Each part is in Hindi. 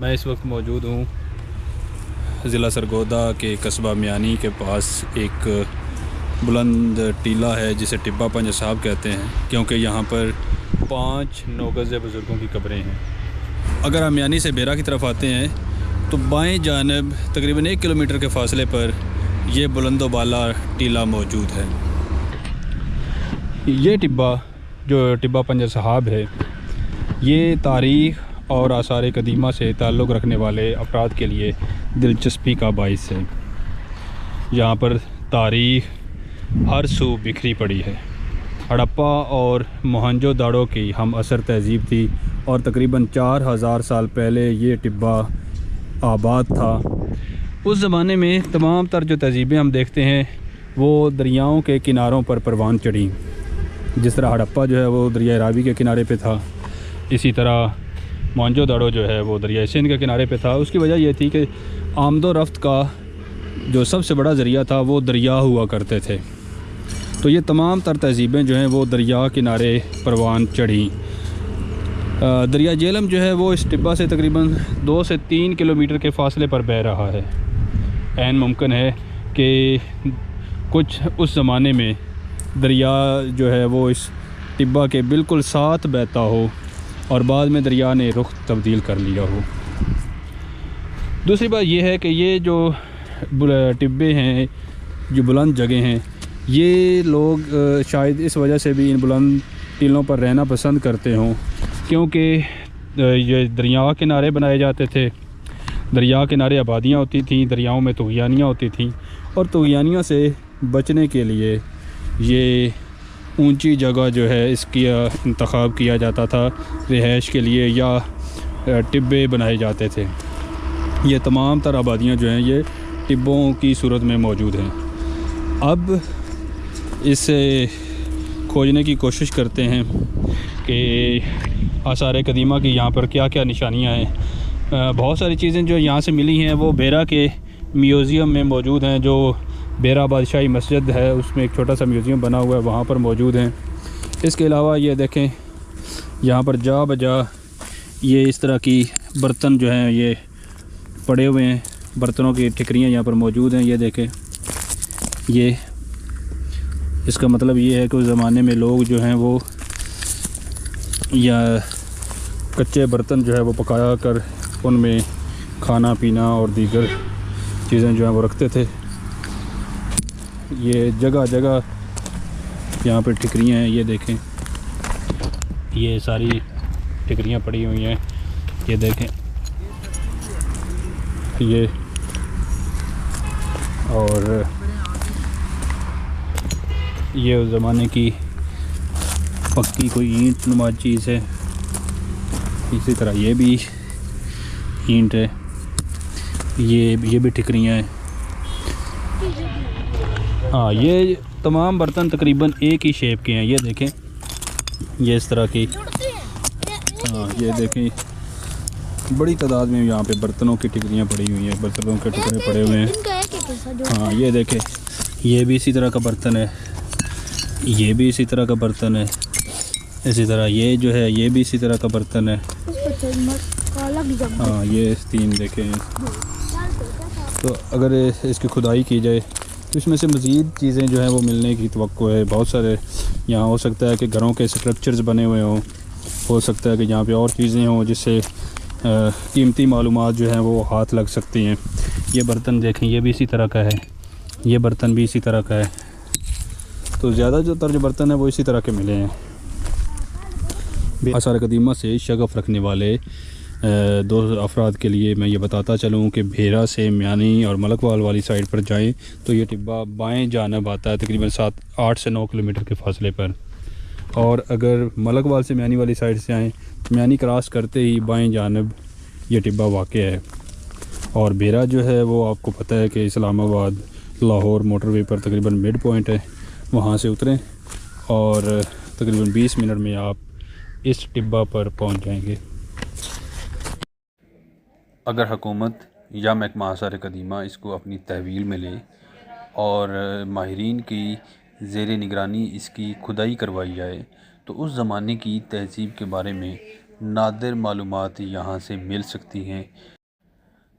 मैं इस वक्त मौजूद हूँ ज़िला सरगोदा के कस्बा मियानी के पास। एक बुलंद टीला है जिसे टिब्बा पंज साहब कहते हैं, क्योंकि यहाँ पर 5 नौगज़ बुज़ुर्गों की कब्रें हैं। अगर हम मियानी से बेरा की तरफ आते हैं तो बाएं जानब तकरीबन 1 किलोमीटर के फ़ासले पर यह बुलंदोबाला टीला मौजूद है। ये टिब्बा जो टिब्बा पंज साहब है, ये तारीख़ और आसार कदीमा से ताल्लुक़ रखने वाले अफराद के लिए दिलचस्पी का बाइस है। यहाँ पर तारीख़ हर सू बिखरी पड़ी है। हड़प्पा और मोहनजोदाड़ो की हम असर तहज़ीब थी और तकरीबन 4000 साल पहले ये टिब्बा आबाद था। उस ज़माने में तमाम तर जो तहज़ीबें हम देखते हैं वो दरियाओं के किनारों पर परवान चढ़ी। जिस तरह हड़प्पा जो है वो दरिया रावी के किनारे पे था, इसी तरह मोहनजोदाड़ो जो है वो दरिया सिंध के किनारे पे था। उसकी वजह यह थी कि आमदो रफ्त का जो सबसे बड़ा ज़रिया था वो दरिया हुआ करते थे। तो ये तमाम तर तहज़ीबें जो हैं वो दरिया किनारे परवान चढ़ी। दरिया जेहलम जो है वो इस टिब्बा से तकरीबन 2 से 3 किलोमीटर के फ़ासले पर बह रहा है। ऐन मुमकिन है कि कुछ उस ज़माने में दरिया जो है वो इस टिब्बा के बिल्कुल साथ बहता हो और बाद में दरिया ने रुख तब्दील कर लिया हो। दूसरी बात यह है कि ये जो टिब्बे हैं, जो बुलंद जगह हैं, ये लोग शायद इस वजह से भी इन बुलंद टीलों पर रहना पसंद करते हों, क्योंकि ये दरिया किनारे बनाए जाते थे। दरिया किनारे आबादियाँ होती थीं, दरियाओं में तुग़यानियाँ होती थीं, और तुग़यानियों से बचने के लिए ये ऊंची जगह जो है इसकी इंतखाब किया जाता था रिहाइश के लिए, या टिब्बे बनाए जाते थे। ये तमाम तर आबादियाँ जो हैं ये टिब्बों की सूरत में मौजूद हैं। अब इसे खोजने की कोशिश करते हैं कि आसार कदीमा की यहाँ पर क्या क्या निशानियाँ हैं। बहुत सारी चीज़ें जो यहाँ से मिली हैं वो बेरा के म्यूज़ियम में मौजूद हैं। जो बेरा बादशाही मस्जिद है उसमें एक छोटा सा म्यूज़ियम बना हुआ है, वहाँ पर मौजूद हैं। इसके अलावा ये देखें, यहाँ पर जा बजा ये इस तरह की बर्तन जो हैं ये पड़े हुए हैं। बर्तनों की ठिकरियाँ यहाँ पर मौजूद हैं। ये देखें, ये इसका मतलब ये है कि उस ज़माने में लोग जो हैं वो या कच्चे बर्तन जो है वो पकाया कर उनमें खाना पीना और दीगर चीज़ें जो हैं वो रखते थे। ये जगह जगह यहाँ पर ठिकरियाँ हैं। ये देखें, ये सारी ठिकरियाँ पड़ी हुई हैं। ये देखें, ये और ये उस ज़माने की पक्की कोई ईंट नुमा चीज़ है। इसी तरह ये भी ईंट है, ये भी ठिकरियाँ हैं। हाँ, ये तमाम बर्तन तकरीबन एक ही शेप के हैं। ये देखें, ये इस तरह की, हाँ ये देखें, बड़ी तादाद में यहाँ पे बर्तनों की टिकरियाँ पड़ी हुई हैं, बर्तनों के टुकड़े पड़े हुए हैं। हाँ ये देखें, ये भी इसी तरह का बर्तन है, ये भी इसी तरह का बर्तन है। इसी तरह ये जो है ये भी इसी तरह का बर्तन है। हाँ ये 3 देखें। तो अगर इसकी खुदाई की जाए तो इसमें से मज़ीद चीज़ें जो हैं वो मिलने की तवक्को है। बहुत सारे यहाँ हो सकता है कि घरों के स्ट्रक्चर्स बने हुए हों, हो सकता है कि यहाँ पे और चीज़ें हों जिससे कीमती मालूमात जो हैं वो हाथ लग सकती हैं। ये बर्तन देखें, ये भी इसी तरह का है, ये बर्तन भी इसी तरह का है। तो ज़्यादा जो बर्तन है वो इसी तरह के मिले हैं। आसार कदीमा से शगफ़ रखने वाले 2 अफराद के लिए मैं ये बताता चलूँ कि भेरा से मियानी और मलकवाल वाली साइड पर जाएं तो ये टिब्बा बाएं जानब आता है तकरीबन 8 से 9 किलोमीटर के फासले पर। और अगर मलकवाल से मियानी वाली साइड से आएँ, मियानी क्रॉस करते ही बाएं जानब ये टिब्बा वाक़या है। और भेरा जो है वो आपको पता है कि इस्लामाबाद लाहौर मोटरवे पर तकरीबन मिड पॉइंट है। वहाँ से उतरें और तकरीबन 20 मिनट में आप इस टिब्बा पर पहुँच जाएंगे। अगर हुकूमत या महकमा आसार कदीमा इसको अपनी तहवील में ले और माहिरीन की ज़ेर निगरानी इसकी खुदाई करवाई जाए तो उस ज़माने की तहज़ीब के बारे में नादिर मालूमात यहाँ से मिल सकती हैं।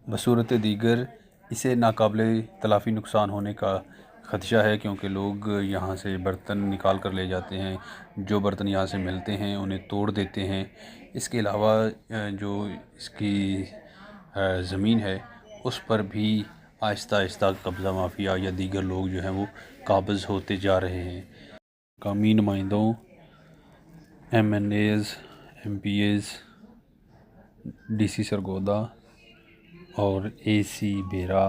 बसूरत दीगर इसे नाकाबिले तलाफ़ी नुकसान होने का ख़दशा है, क्योंकि लोग यहाँ से बर्तन निकाल कर ले जाते हैं। जो बर्तन यहाँ से मिलते हैं उन्हें तोड़ देते हैं। इसके अलावा जो इसकी ज़मीन है उस पर भी आहिस्ता आहिस्ता कब्ज़ा माफिया या दीगर लोग जो हैं वो काबिज़ होते जा रहे हैं। मकामी नुमाइंदों, MNAs, MPAs, DC सरगोदा और AC बेरा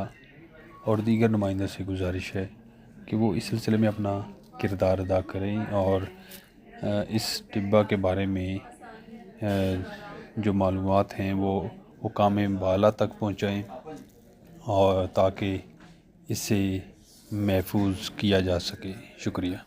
और दीगर नुमाइंदों से गुजारिश है कि वो इस सिलसिले में अपना किरदार अदा करें और इस टिब्बा के बारे में जो मालूमात हैं वो हुकाम बाला तक पहुँचाएँ और ताकि इसे महफूज किया जा सके। शुक्रिया।